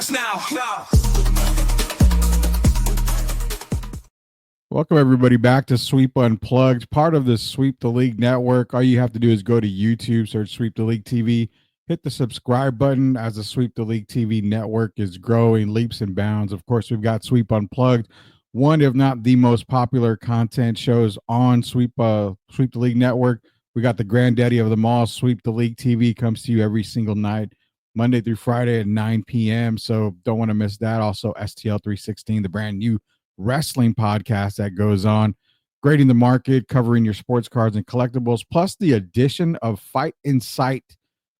us now. Welcome, everybody, back to Sweep Unplugged, part of the Sweep the League network. All you have to do is go to YouTube, search Sweep the League TV, hit the subscribe button as the Sweep the League TV network is growing leaps and bounds. Of course, we've got Sweep Unplugged, one, if not the most popular content shows on Sweep the League network. We got the granddaddy of them all, Sweep the League TV, comes to you every single night, Monday through Friday at 9 p.m. So don't want to miss that. Also, STL 316, the brand new wrestling podcast that goes on, grading the market, covering your sports cards and collectibles, plus the addition of Fight Insight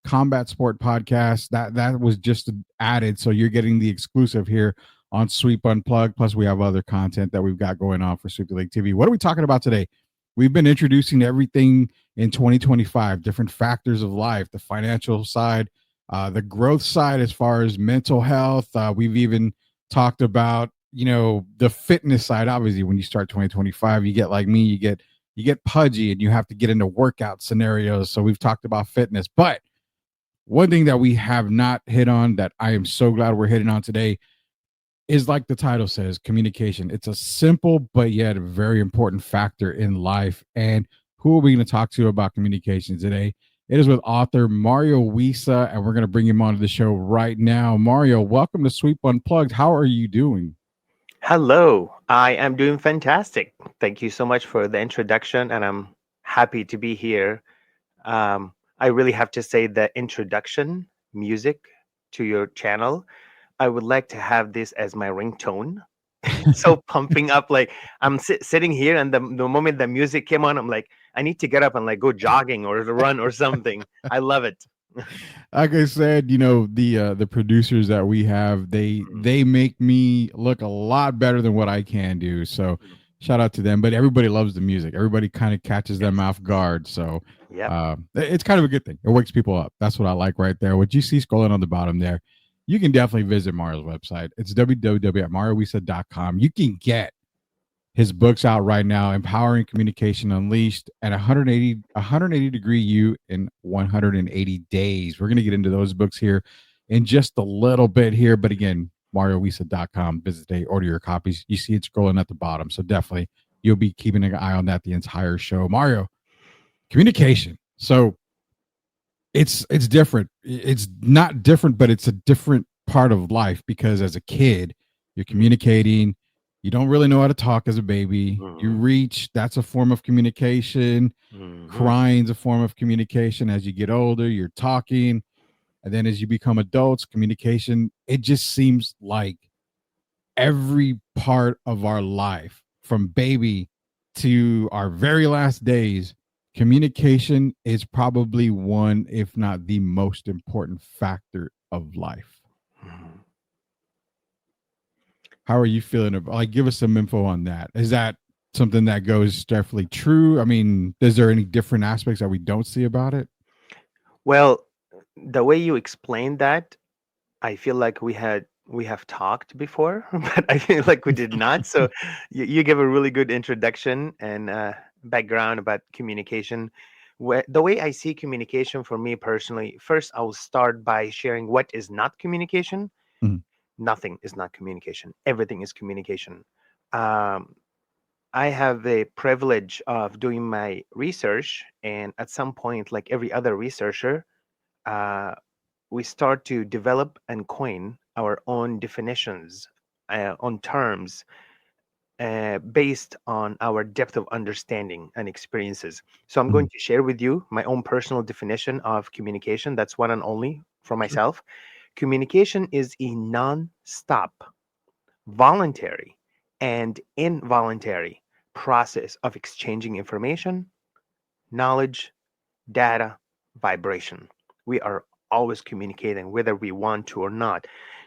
combat sport podcast that was just added. So you're getting the exclusive here on Sweep Unplugged. Plus we have other content that we've got going on for Sweep the League TV. What are we talking about today? We've been introducing everything in 2025, different factors of life, the financial side, the growth side as far as mental health. We've even talked about the fitness side. Obviously when you start 2025, you get like me, you get pudgy and you have to get into workout scenarios. So we've talked about fitness, but one thing that we have not hit on that I am so glad we're hitting on today is, like the title says, communication. It's a simple but yet a very important factor in life. And who are we going to talk to about communication today? It is with author Mario Wissa, and we're going to bring him onto the show right now. Mario, welcome to Sweep Unplugged. How are you doing? Hello, I am doing fantastic. Thank you so much for the introduction, and I'm happy to be here. I really have to say the introduction music to your channel, I would like to have this as my ringtone. So pumping up, like I'm sitting here, and the moment the music came on, I'm like, I need to get up and like go jogging or to run or something. I love it. Like I said, the producers that we have, they make me look a lot better than what I can do. So shout out to them. But everybody loves the music. Everybody kind of catches them off guard. So it's kind of a good thing. It wakes people up. That's what I like right there. What you see scrolling on the bottom there, you can definitely visit Mario's website. It's www.mariowissa.com. You can get his books out right now, Empowering Communication Unleashed, and 180 Degree You in 180 Days. We're going to get into those books here in just a little bit here. But again, mariowissa.com. Visit today, order your copies. You see it scrolling at the bottom. So definitely you'll be keeping an eye on that the entire show. Mario, communication. So it's different. It's not different, but it's a different part of life, because as a kid, you're communicating. You don't really know how to talk as a baby. You reach, that's a form of communication. Crying's a form of communication. As you get older, you're talking. And then as you become adults, communication, it just seems like every part of our life, from baby to our very last days, communication is probably one, if not the most important factor of life. How are you feeling about, like, give us some info on that? Is that something that goes definitely true? I mean, is there any different aspects that we don't see about it? Well, the way you explained that, I feel like we have talked before, but I feel like we did not. So you give a really good introduction and background about communication. The way I see communication for me personally, first I'll start by sharing what is not communication. Nothing is not communication. Everything is communication. Um, I have the privilege of doing my research, and at some point, like every other researcher, uh, we start to develop and coin our own definitions on terms based on our depth of understanding and experiences. So I'm going to share with you my own personal definition of communication. That's one and only for myself. Communication is a non-stop, voluntary, and involuntary process of exchanging information, knowledge, data, vibration. We are always communicating whether we want to or not.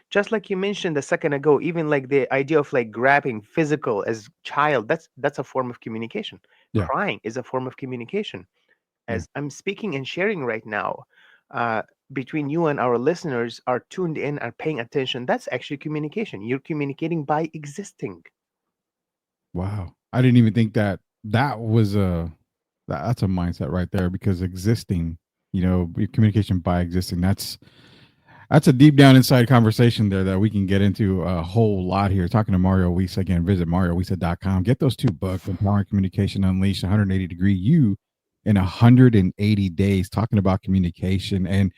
Just like you mentioned a second ago, even like the idea of like grabbing physical as child, that's a form of communication. Yeah. Crying is a form of communication. As I'm speaking and sharing right now, between you and our listeners are tuned in, are paying attention, that's actually communication. You're communicating by existing. Wow. I didn't even think that was that's a mindset right there, because existing, your communication by existing, That's a deep down inside conversation there that we can get into a whole lot here. Talking to Mario Wissa again, visit mariowissa.com. Get those two books, Empowering Communication Unleashed, 180 Degree You in 180 Days, talking about communication. And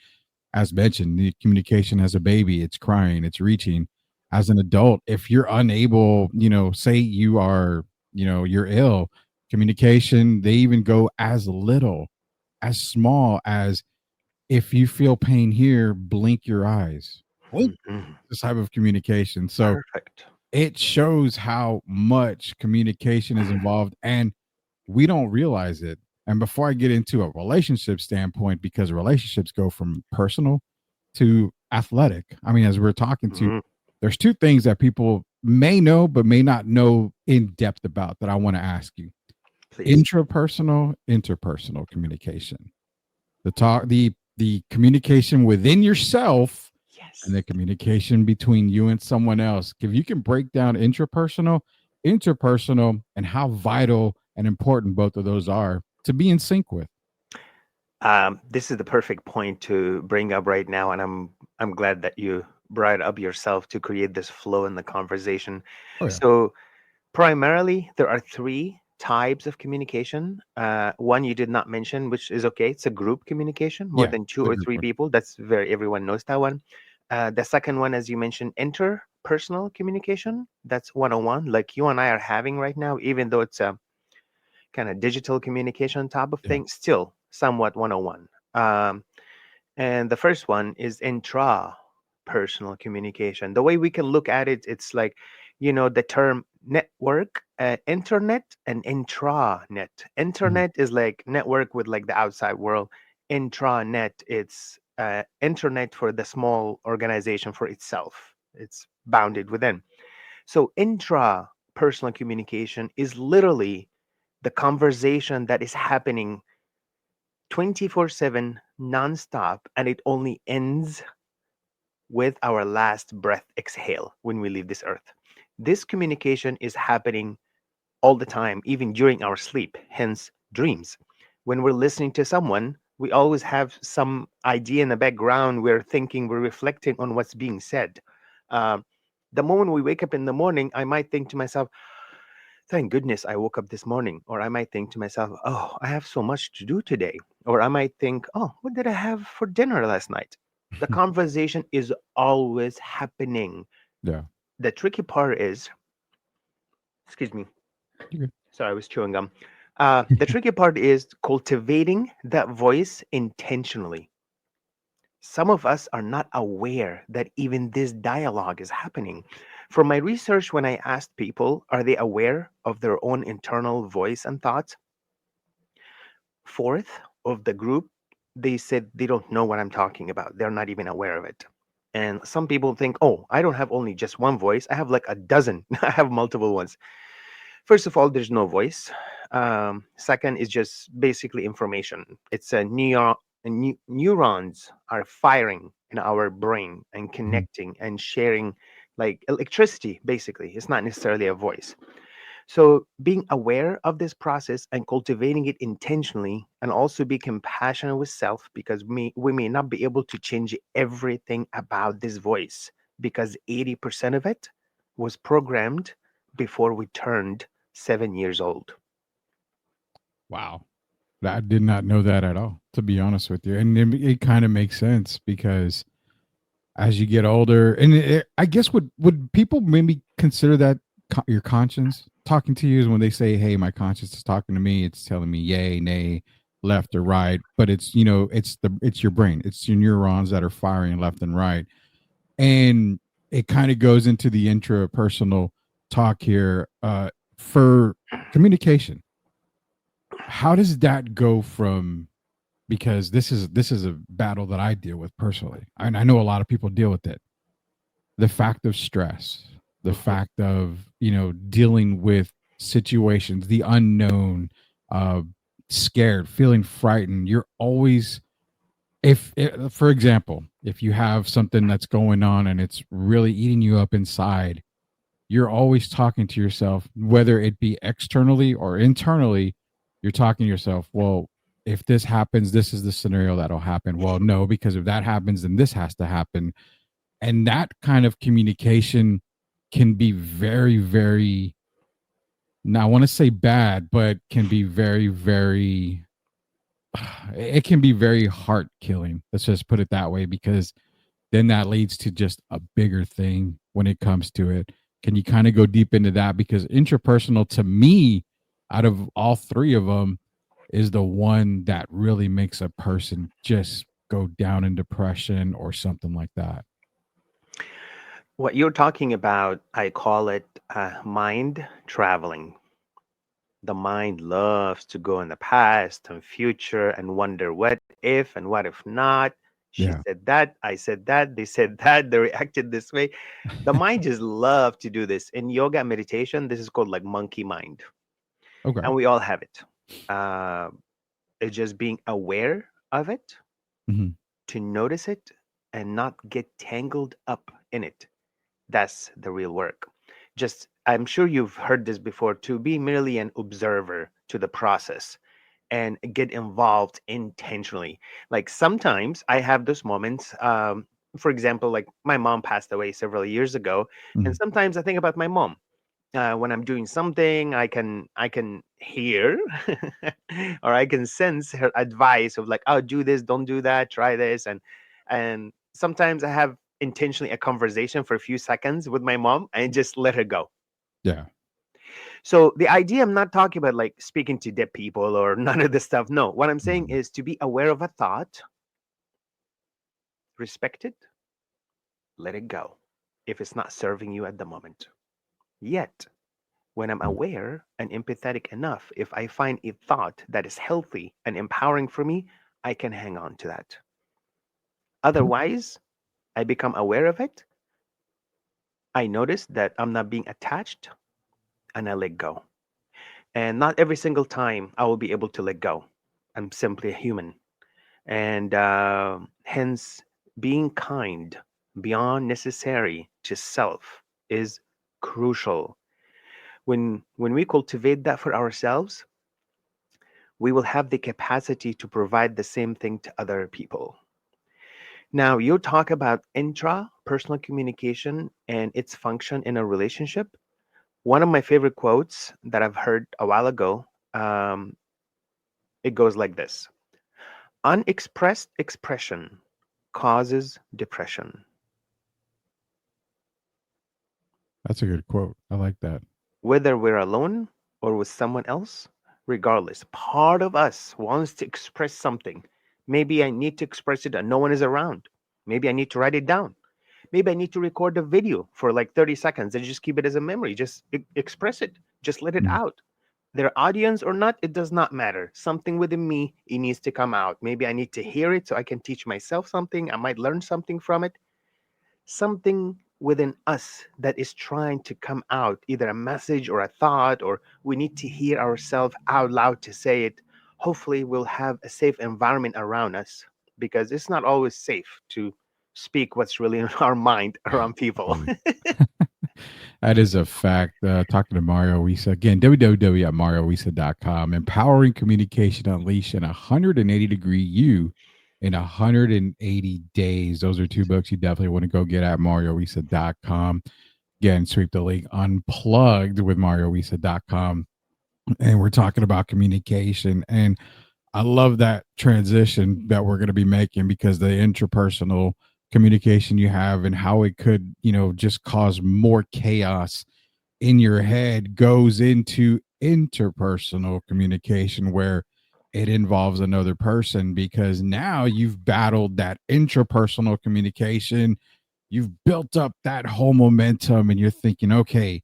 as mentioned, the communication as a baby, it's crying, it's reaching. As an adult, if you're unable, say you are, you're ill, communication, they even go as little, as small as if you feel pain here, blink your eyes. Blink. Mhm. This type of communication. So Perfect. it shows how much communication is involved and we don't realize it. And before I get into a relationship standpoint, because relationships go from personal to athletic. I mean, as we're talking to, Mhm. there's two things that people may know but may not know in depth about that I want to ask you. Please. Intrapersonal, interpersonal communication. The communication within yourself and Yes. the communication between you and someone else. If you can break down intrapersonal, interpersonal, and how vital and important both of those are to be in sync with. This is the perfect point to bring up right now, and I'm glad that you brought it up yourself to create this flow in the conversation. Oh yeah. So primarily, there are three types of communication. One you did not mention, which is okay. It's a group communication, more Yeah. than two The or group three one. people. That's very everyone knows that one. The second one, as you mentioned, interpersonal communication. That's one-on-one, like you and I are having right now, even though it's a kind of digital communication type of Yeah. thing, still somewhat one-on-one. And the first one is intra-personal communication. The way we can look at it, it's like, the term network, internet, and intranet. Mhm. Internet is like network with like the outside world. Intranet, it's internet for the small organization for itself. It's bounded within. So intra-personal communication is literally the conversation that is happening 24/7 nonstop, and it only ends with our last breath exhale when we leave this earth. This communication is happening all the time, even during our sleep, hence dreams. When we're listening to someone, we always have some idea in the background. We're thinking, we're reflecting on what's being said. Um, the moment we wake up in the morning, I might think to myself, thank goodness I woke up this morning. Or I might think to myself, oh, I have so much to do today. Or I might think, oh, what did I have for dinner last night? The conversation is always happening. Yeah. The tricky part is, excuse me, You're sorry, I was chewing gum. The tricky part is cultivating that voice intentionally. Some of us are not aware that even this dialogue is happening. From my research, when I asked people, are they aware of their own internal voice and thoughts? Fourth of the group, they said they don't know what I'm talking about. They're not even aware of it. And some people think, oh, I don't have only just one voice. I have like a dozen. I have multiple ones. First of all, there's no voice. Second is just basically information. It's a neurons are firing in our brain and Mhm. connecting and sharing like electricity, basically. It's not necessarily a voice. So, being aware of this process and cultivating it intentionally, and also be compassionate with self because we may not be able to change everything about this voice because 80% of it was programmed before we turned 7 years old. Wow. I did not know that at all, to be honest with you. And it kind of makes sense because as you get older, and I guess would people maybe consider that your conscience talking to you is when they say, "Hey, my conscience is talking to me. It's telling me yay, nay, left or right." But it's it's your brain, it's your neurons that are firing left and right, and it kind of goes into the intrapersonal talk here for communication. How does that go from, because this is a battle that I deal with personally, and I know a lot of people deal with it, the fact of stress, the Mhm. fact of dealing with situations, the unknown, uh scared, feeling frightened. You're always, if for example, if you have something that's going on and it's really eating you up inside, you're always talking to yourself, whether it be externally or internally. You're talking to yourself, well, if this happens, this is the scenario that'll happen. Well, no, because if that happens, then this has to happen. And that kind of communication can be very, very, now I want to say bad, but can be very, very, it can be very heart killing. Let's just put it that way, because then that leads to just a bigger thing when it comes to it. Can you kind of go deep into that? Because intrapersonal, to me, out of all three of them, is the one that really makes a person just go down in depression or something like that. What you're talking about, I call it mind traveling. The mind loves to go in the past and future and wonder what if and what if not. She Yeah. said that, I said that, they said that, they reacted this way. The mind just love to do this. In yoga and meditation, this is called like monkey mind. Okay. And we all have it. Uh, it's just being aware of it, Hmm. to notice it and not get tangled up in it. That's the real work. Just, I'm sure you've heard this before, to be merely an observer to the process and get involved intentionally. Like sometimes I have those moments. For example, like my mom passed away several years ago, and Hmm. sometimes I think about my mom. When I'm doing something, I can hear or I can sense her advice of like, oh, do this, don't do that, try this, and sometimes I have intentionally a conversation for a few seconds with my mom and just let her go. Yeah. So the idea, I'm not talking about like speaking to dead people or none of this stuff. No, what I'm saying Mhm. is to be aware of a thought, respect it, let it go if it's not serving you at the moment. Yet, when I'm Mm. aware and empathetic enough, if I find a thought that is healthy and empowering for me, I can hang on to that. Per- Otherwise, I become aware of it. I notice that I'm not being attached and I let go. And not every single time I will be able to let go. I'm simply a human. And hence, being kind beyond necessary to self is crucial. When we cultivate that for ourselves, we will have the capacity to provide the same thing to other people. Now, you talk about intra-personal communication and its function in a relationship. One of my favorite quotes that I've heard a while ago, um, it goes like this: unexpressed expression causes depression. That's a good quote. I like that. Whether we're alone or with someone else, regardless, part of us wants to express something. Maybe I need to express it and no one is around. Maybe I need to write it down. Maybe I need to record a video for like 30 seconds and just keep it as a memory. Just express it. Just let it Mm. out. Their audience or not, it does not matter. Something within me, it needs to come out. Maybe I need to hear it so I can teach myself something. I might learn something from it. Something within us that is trying to come out, either a message or a thought, or we need to hear ourselves out loud to say it. Hopefully, we'll have a safe environment around us, because it's not always safe to speak what's really in our mind around people. Hey. That is a fact. Talking to Mario Wissa again, www.mariowissa.com. Empowering communication unleashed in 180-degree you in 180 days. Those are two books you definitely want to go get at mariowissa.com. Again, Sweep the League Unplugged with mariowissa.com. And we're talking about communication. And I love that transition that we're going to be making, because the interpersonal communication you have and how it could, just cause more chaos in your head goes into interpersonal communication, where it involves another person, because now you've battled that intrapersonal communication. You've built up that whole momentum and you're thinking, okay,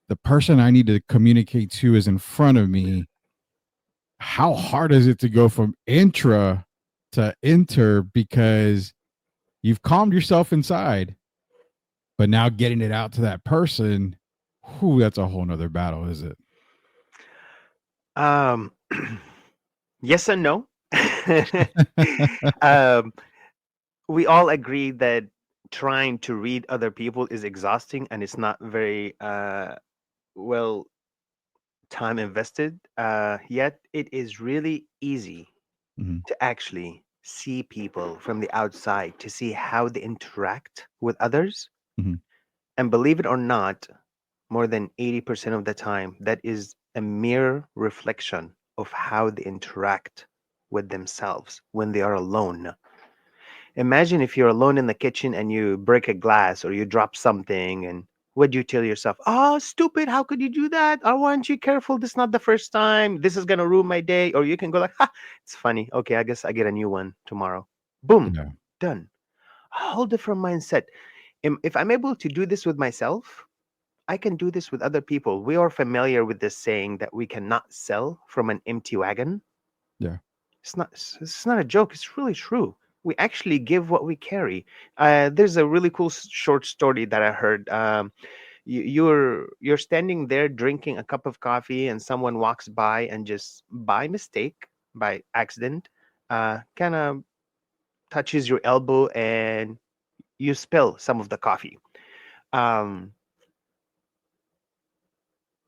the person I need to communicate to is in front of me. How hard is it to go from intra to inter, because you've calmed yourself inside, but now getting it out to that person, whew, that's a whole nother battle, is it? um, yes and no. um, we all agree that trying to read other people is exhausting and it's not very well time invested. Yet it is really easy Hmm. to actually see people from the outside, to see how they interact with others. Hmm. And believe it or not, more than 80% of the time, that is a mere reflection of how they interact with themselves when they are alone. Imagine if you're alone in the kitchen and you break a glass or you drop something, and what do you tell yourself? Oh, stupid, how could you do that? Oh, aren't you careful? This is not the first time. This is going to ruin my day. Or you can go like, ha, it's funny. Okay, I guess I get a new one tomorrow. Boom, Yeah. done. A whole different mindset. If I'm able to do this with myself, I can do this with other people. We are familiar with this saying that we cannot sell from an empty wagon. Yeah. It's not a joke. It's really true. We actually give what we carry. There's a really cool short story that I heard. You're standing there drinking a cup of coffee, and someone walks by and just by mistake, by accident, kind of touches your elbow, and you spill some of the coffee. Um,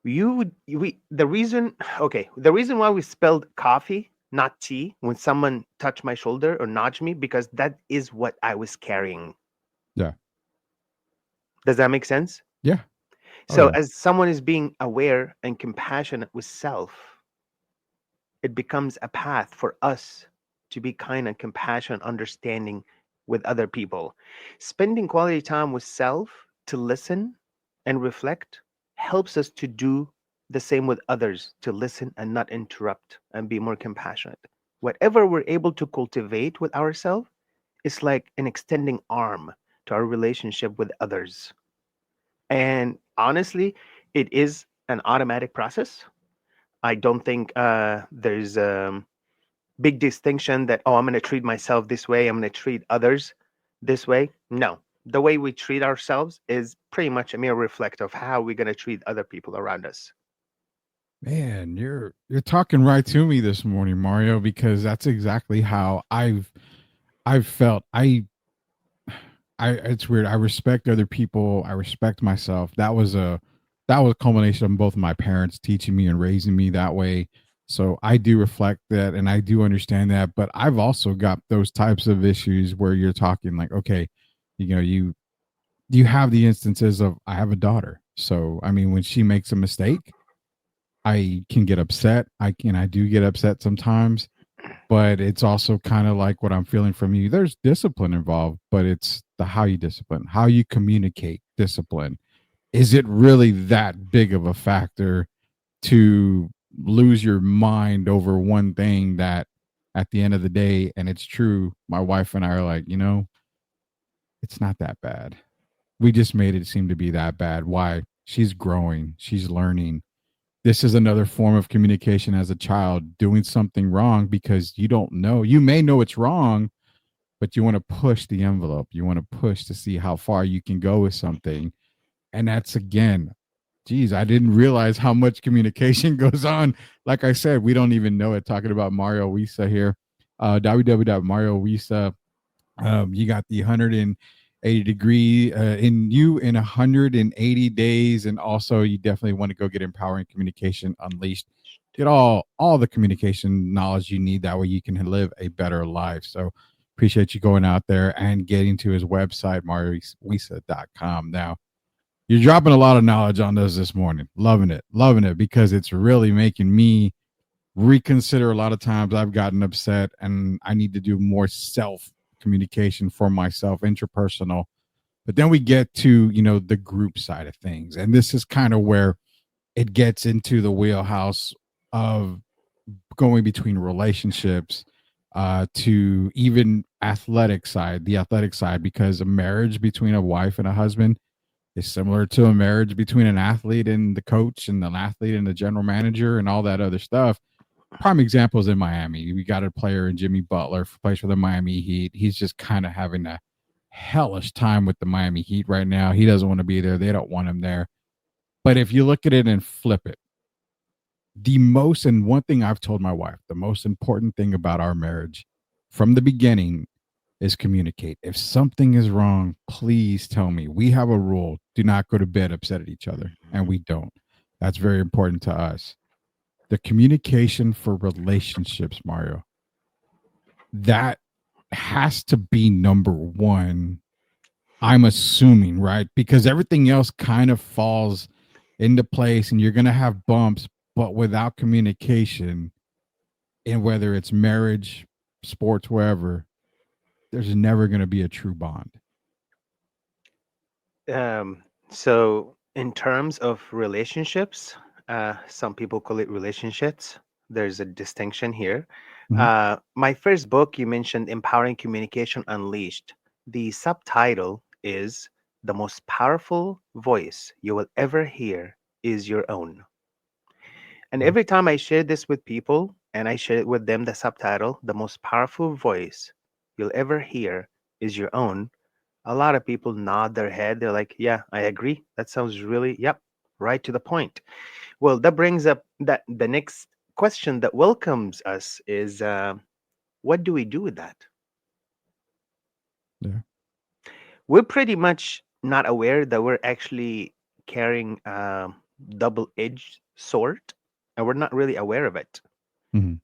You would we the reason okay, the reason why we spelled coffee, not tea, when someone touched my shoulder or nudged me, because that is what I was carrying. Yeah. Does that make sense? Yeah. Oh So yeah. as someone is being aware and compassionate with self, it becomes a path for us to be kind and compassionate, understanding with other people. Spending quality time with self to listen and reflect helps us to do the same with others, to listen and not interrupt and be more compassionate. Whatever we're able to cultivate with ourselves is like an extending arm to our relationship with others. And honestly, it is an automatic process. I don't think there's big distinction that, oh, I'm going to treat myself this way, I'm going to treat others this way. No, the way we treat ourselves is pretty much a mere reflect of how we're going to treat other people around us. Man, you're talking right to me this morning, Mario, because that's exactly how I've felt. I it's weird. I respect other people. I respect myself. That was a culmination of both of my parents teaching me and raising me that way. So I do reflect that and I do understand that. But I've also got those types of issues where you're talking like, okay, you have the instances of I have a daughter. So I mean when she makes a mistake, I can get upset. I do get upset sometimes, but it's also kind of like what I'm feeling from you. There's discipline involved, but it's the how you discipline, how you communicate discipline. Is it really that big of a factor to lose your mind over one thing that at the end of the day, and it's true, my wife and I are like, it's not that bad. We just made it seem to be that bad. Why? She's growing, she's learning. This is another form of communication as a child doing something wrong because you don't know. You may know it's wrong, but you want to push the envelope. You want to push to see how far you can go with something. And that's again, geez, I didn't realize how much communication goes on. Like I said, we don't even know it. Talking about Mario Wissa here, www.mariowissa. You got the 180 degree in you in 180 days, and also you definitely want to go get Empowering Communication Unleashed. Get all the communication knowledge you need. That way you can live a better life. So appreciate you going out there and getting to his website, mariowisa.com. Now you're dropping a lot of knowledge on us this morning. Loving it because it's really making me reconsider a lot of times I've gotten upset and I need to do more self communication for myself, interpersonal. But then we get to, the group side of things. And this is kind of where it gets into the wheelhouse of going between relationships to even the athletic side, because a marriage between a wife and a husband is similar to a marriage between an athlete and the coach and an athlete and the general manager and all that other stuff. Prime examples in Miami. We got a player in Jimmy Butler, plays for the Miami Heat. He's just kind of having a hellish time with the Miami Heat right now. He doesn't want to be there. They don't want him there. But if you look at it and flip it, and one thing I've told my wife, the most important thing about our marriage from the beginning is communicate. If something is wrong, please tell me. We have a rule: do not go to bed upset at each other. And we don't. That's very important to us. The communication for relationships, Mario. that has to be number one. I'm assuming, right? Because everything else kind of falls into place and you're going to have bumps, but without communication, and whether it's marriage, sports, wherever, there's never going to be a true bond. So, in terms of relationships, some people call it relationships. There's a distinction here. Mhm. My first book, you mentioned Empowering Communication Unleashed. The subtitle is The Most Powerful Voice You Will Ever Hear Is Your Own. And Okay. every time I share this with people and I share it with them, the subtitle, The Most Powerful Voice You'll Ever Hear Is Your Own, a lot of people nod their head. They're like, yeah, I agree. That sounds really, yep, right to the point. Well, that brings up that the next question that welcomes us is what do we do with that? Yeah. We're pretty much not aware that we're actually carrying a double edged sword, and we're not really aware of it. Mhm.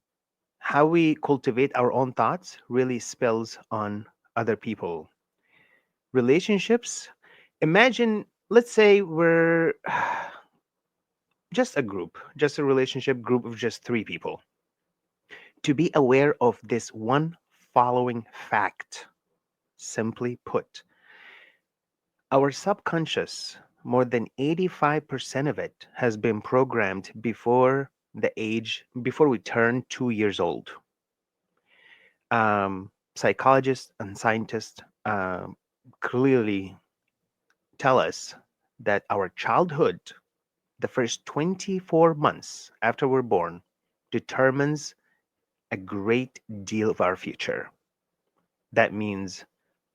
How we cultivate our own thoughts really spills on other people. Relationships, imagine, let's say we're just a group, just a relationship group of just three people. To be aware of this one following fact, simply put, our subconscious, more than 85% of it has been programmed before we turn 2 years old. Psychologists and scientists clearly tell us that our childhood, the first 24 months after we're born, determines a great deal of our future. That means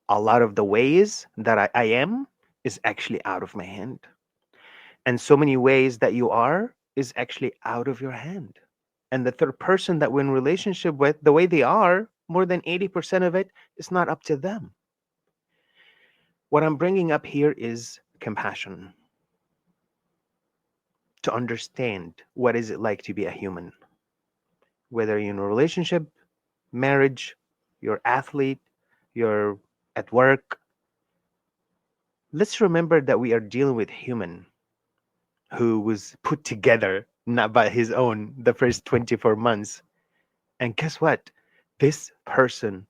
a lot of the ways that I am is actually out of my hand. And so many ways that you are is actually out of your hand. And the third person that we're in relationship with, the way they are, more than 80% of it is not up to them. What I'm bringing up here is compassion, to understand what is it like to be a human, whether you're in a relationship, marriage, you're athlete, you're at work. Let's remember that we are dealing with human who was put together not by his own the first 24 months. And guess what? This person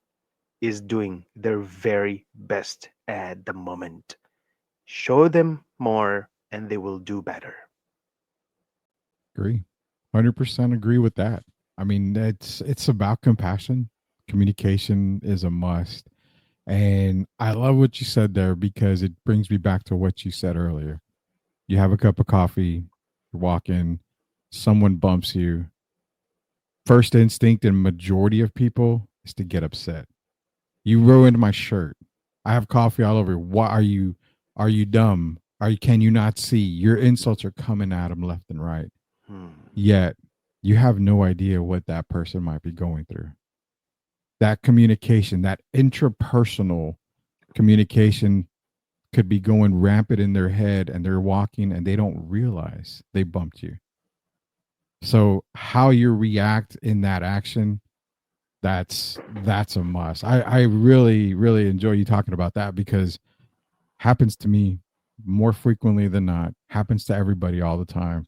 is doing their very best at the moment. Show them more and they will do better. Agree. 100% agree with that. I mean, it's about compassion. Communication is a must. And I love what you said there because it brings me back to what you said earlier. You have a cup of coffee, you're walking, someone bumps you. First instinct in majority of people is to get upset. You ruined my shirt. I have coffee all over. Why are you dumb? Can you not see? Your insults are coming at them left and right. Hmm. Yet you have no idea what that person might be going through. That communication, that intrapersonal communication could be going rampant in their head and they're walking and they don't realize they bumped you. So how you react in that action, that's a must. I really, really enjoy you talking about that because happens to me more frequently than not, happens to everybody all the time.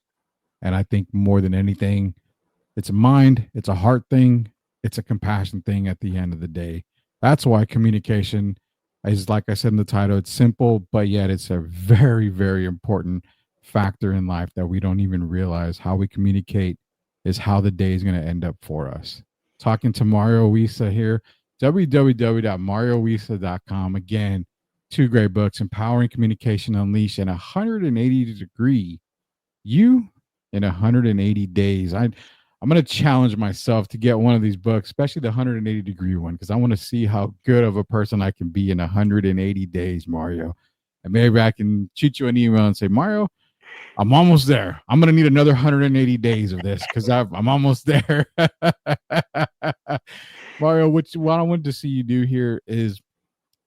And I think more than anything, it's a mind, it's a heart thing, it's a compassion thing at the end of the day. That's why communication is, like I said in the title, it's simple, but yet it's a very, very important factor in life that we don't even realize. How we communicate is how the day is going to end up for us. Talking to Mario Wissa here, www.mariowissa.com. Again, two great books, Empowering Communication Unleashed and 180-degree you in 180 days. I'm going to challenge myself to get one of these books, especially the 180-degree one, because I want to see how good of a person I can be in 180 days, Mario. And maybe I can shoot you an email and say, Mario, I'm almost there. I'm going to need another 180 days of this because I'm almost there. Mario, what I want to see you do here is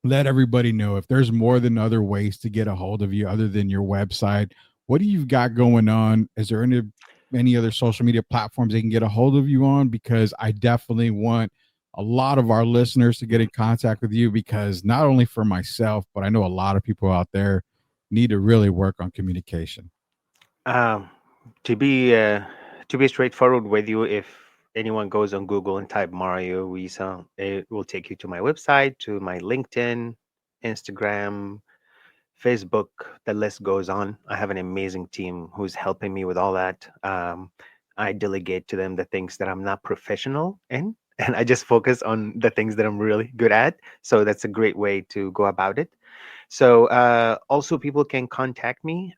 let everybody know if there's more than other ways to get a hold of you other than your website. What do you got going on? Is there any other social media platforms they can get a hold of you on? Because I definitely want a lot of our listeners to get in contact with you? Because not only for myself, but I know a lot of people out there need to really work on communication. Um, to be uh, to be straightforward with you, if anyone goes on Google and type Mario Wissa, it will take you to my website, to my LinkedIn, Instagram, Facebook. The list goes on. I have an amazing team who's helping me with all that. I delegate to them the things that I'm not professional in, and I just focus on the things that I'm really good at. So that's a great way to go about it. So also people can contact me.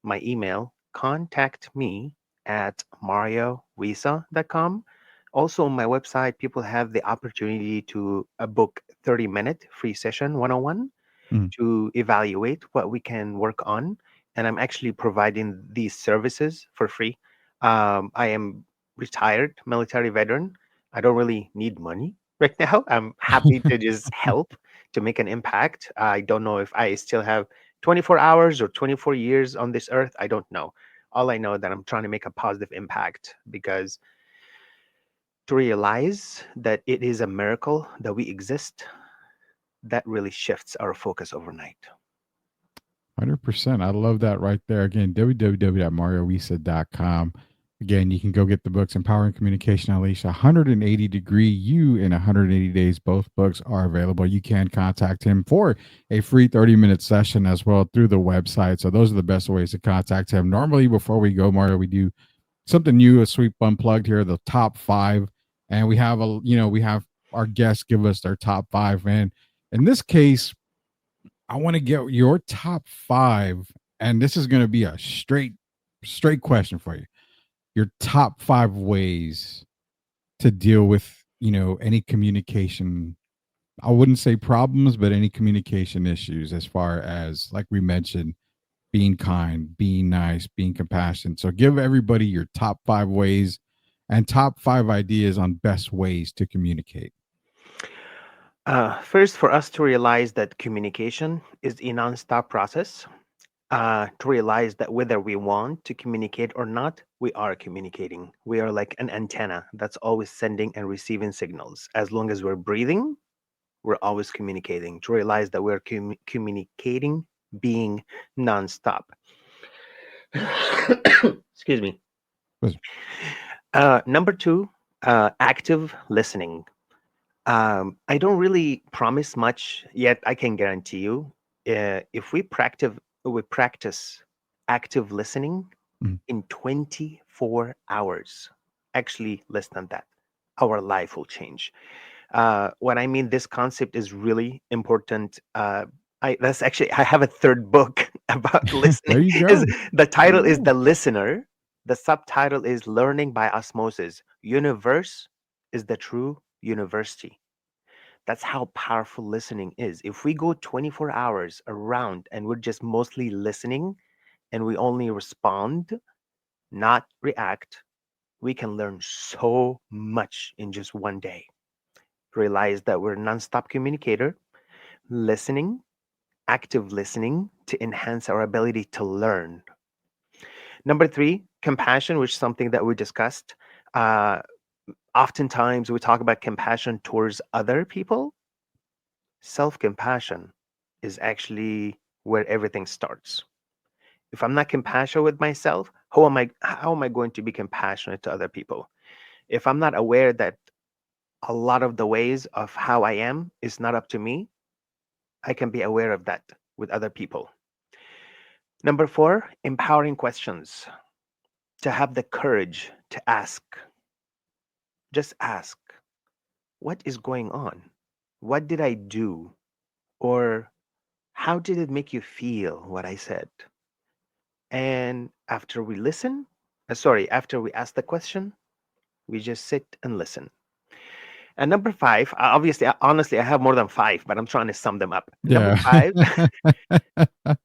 My email, contact me at mariowisa.com. Also on my website, people have the opportunity to book 30-minute free session 101 Mm. to evaluate what we can work on. And I'm actually providing these services for free. I am retired military veteran. I don't really need money right now. I'm happy to just help to make an impact. I don't know if I still have 24 hours or 24 years on this earth. I don't know. All I know that I'm trying to make a positive impact, because to realize that it is a miracle that we exist, that really shifts our focus overnight. 100%. I love that right there. Again, www.mariowisa.com. Again, you can go get the books Empowering Communication Unleashed, 180-degree You in 180 Days. Both books are available. You can contact him for a free 30-minute session as well through the website. So those are the best ways to contact him. Normally, before we go, Mario, we do something new, a sweep unplugged here, the top five. And we have our guests give us their top five. And in this case, I want to get your top five, and this is going to be a straight question for you. Your top five ways to deal with, any communication. I wouldn't say problems, but any communication issues, as far as, like we mentioned, being kind, being nice, being compassionate. So give everybody your top five ways and top five ideas on best ways to communicate. First, for us to realize that communication is a non-stop process, to realize that whether we want to communicate or not, we are communicating. We are like an antenna that's always sending and receiving signals. As long as we're breathing, we're always communicating. To realize that we're communicating, being non-stop. Excuse me. Number two, active listening. I don't really promise much, yet I can guarantee you, if we practice active listening Mm. in 24 hours, actually less than that, our life will change. What I mean, this concept is really important. I have a third book about listening. There you Is go. the There you title is go. The Listener. The subtitle is Learning by Osmosis. Universe is the true university. That's how powerful listening is. If we go 24 hours around and we're just mostly listening and we only respond, not react, we can learn so much in just one day. Realize that we're a nonstop communicator, listening, active listening to enhance our ability to learn. Number three, compassion, which is something that we discussed. Uh, Oftentimes we talk about compassion towards other people. Self compassion is actually where everything starts. If I'm not compassionate with myself, how am I going to be compassionate to other people? If I'm not aware that a lot of the ways of how I am is not up to me, I can be aware of that with other people. Number four, empowering questions. To have the courage to ask. Just ask, what is going on? What did I do? Or how did it make you feel what I said? And after we listen, after we ask the question, we just sit and listen. And number five, obviously, honestly, I have more than five, but I'm trying to sum them up. Number Yeah. five,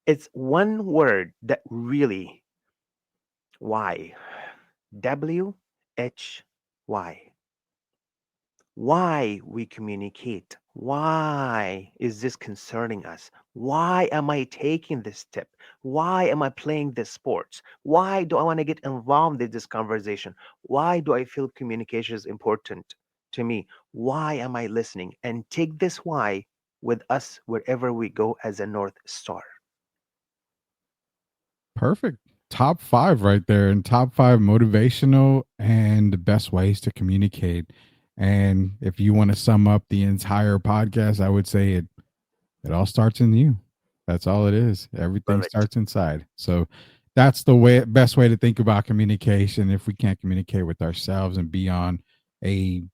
it's one word that really, why? WHY. Why we communicate? Why is this concerning us? Why am I taking this step? Why am I playing this sports? Why do I want to get involved in this conversation? Why do I feel communication is important? to me, why am I listening? And take this why with us wherever we go as a North Star. Perfect. Top five right there, and top five motivational and the best ways to communicate. And if you want to sum up the entire podcast, I would say it all starts in you. That's all it is. Everything Love it. starts inside. So that's the way best way to think about communication. If we can't communicate with ourselves and be on a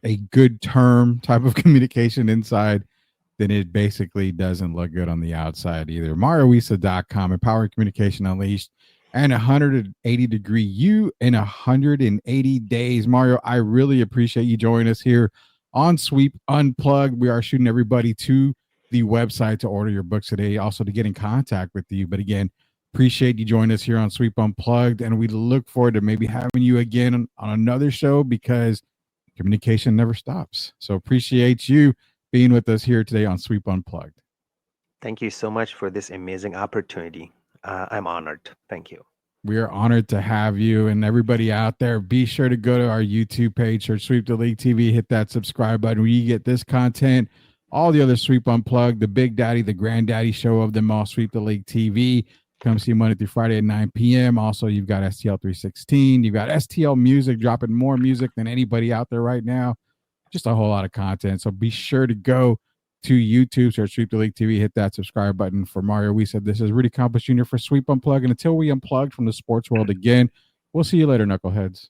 a good term type of communication inside, then it basically doesn't look good on the outside either. MarioWissa.com, empowering communication unleashed, and 180-degree you in 180 days. Mario, I really appreciate you joining us here on Sweep Unplugged. We are shooting everybody to the website to order your books today, also to get in contact with you. But again, appreciate you joining us here on Sweep Unplugged, and we look forward to maybe having you again on another show because communication never stops. So appreciate you being with us here today on Sweep Unplugged. Thank you so much for this amazing opportunity. I'm honored. Thank you. We are honored to have you, and everybody out there. Be sure to go to our YouTube page, search Sweep the League TV, hit that subscribe button where you get this content, all the other Sweep Unplugged, the Big Daddy, the Granddaddy show of them all, Sweep the League TV. Come see Monday through Friday at 9 p.m. Also, you've got STL 316. You've got STL Music dropping more music than anybody out there right now. Just a whole lot of content. So be sure to go to YouTube, search Sweep the League TV, hit that subscribe button. For Mario Wissa, this is Rudy Campos Jr. for Sweep Unplugged. And until we unplug from the sports world again, we'll see you later, knuckleheads.